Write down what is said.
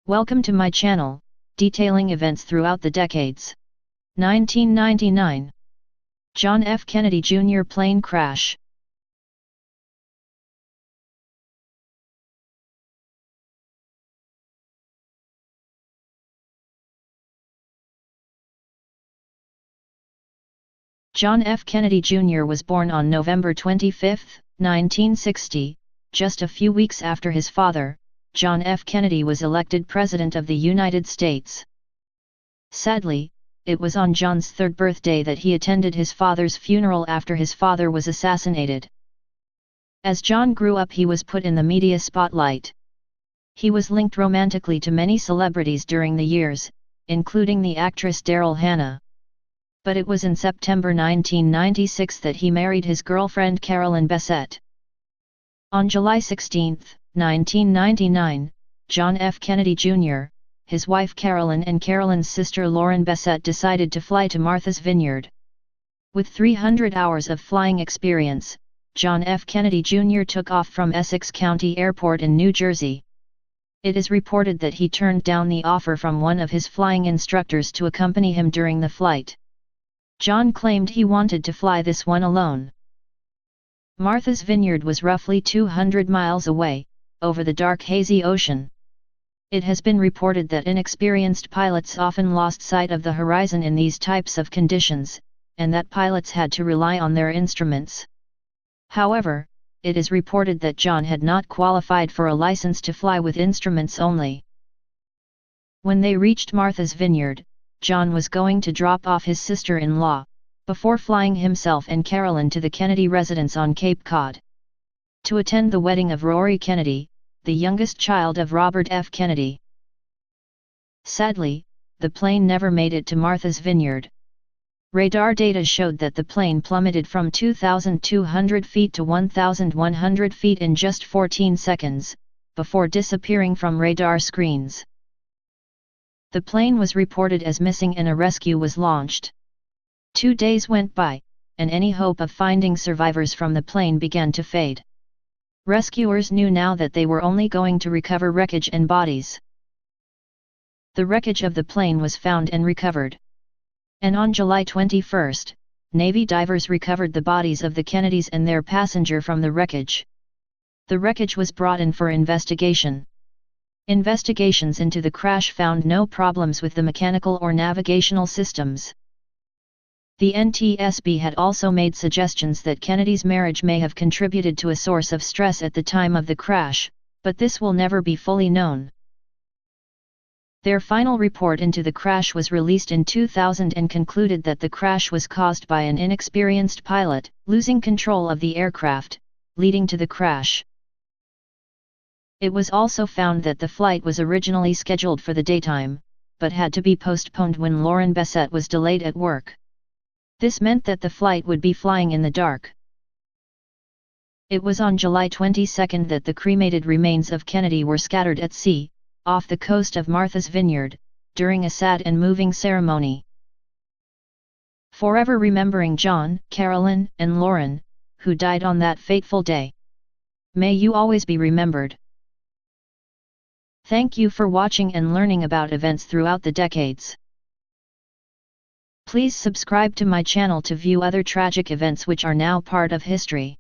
Welcome to my channel, detailing events throughout the decades. 1999. John F. Kennedy Jr. plane crash. John F. Kennedy Jr. was born on November 25, 1960, just a few weeks after his father, John F. Kennedy, was elected President of the United States. Sadly, it was on John's third birthday that he attended his father's funeral after his father was assassinated. As John grew up, he was put in the media spotlight. He was linked romantically to many celebrities during the years, including the actress Daryl Hannah. But it was in September 1996 that he married his girlfriend Carolyn Bessette. On July 16, 1999, John F. Kennedy Jr., his wife Carolyn and Carolyn's sister Lauren Bessette decided to fly to Martha's Vineyard. With 300 hours of flying experience, John F. Kennedy Jr. took off from Essex County Airport in New Jersey. It is reported that he turned down the offer from one of his flying instructors to accompany him during the flight. John claimed he wanted to fly this one alone. Martha's Vineyard was roughly 200 miles away, over the dark hazy ocean. It has been reported that inexperienced pilots often lost sight of the horizon in these types of conditions, and that pilots had to rely on their instruments. However, it is reported that John had not qualified for a license to fly with instruments only. When they reached Martha's Vineyard, John was going to drop off his sister-in-law, before flying himself and Carolyn to the Kennedy residence on Cape Cod, to attend the wedding of Rory Kennedy, the youngest child of Robert F. Kennedy. Sadly, the plane never made it to Martha's Vineyard. Radar data showed that the plane plummeted from 2,200 feet to 1,100 feet in just 14 seconds, before disappearing from radar screens. The plane was reported as missing and a rescue was launched. 2 days went by, and any hope of finding survivors from the plane began to fade. Rescuers knew now that they were only going to recover wreckage and bodies. The wreckage of the plane was found and recovered. And on July 21, Navy divers recovered the bodies of the Kennedys and their passenger from the wreckage. The wreckage was brought in for investigation. Investigations into the crash found no problems with the mechanical or navigational systems. The NTSB had also made suggestions that Kennedy's marriage may have contributed to a source of stress at the time of the crash, but this will never be fully known. Their final report into the crash was released in 2000 and concluded that the crash was caused by an inexperienced pilot losing control of the aircraft, leading to the crash. It was also found that the flight was originally scheduled for the daytime, but had to be postponed when Lauren Bessette was delayed at work. This meant that the flight would be flying in the dark. It was on July 22 that the cremated remains of Kennedy were scattered at sea, off the coast of Martha's Vineyard, during a sad and moving ceremony. Forever remembering John, Carolyn, and Lauren, who died on that fateful day. May you always be remembered. Thank you for watching and learning about events throughout the decades. Please subscribe to my channel to view other tragic events which are now part of history.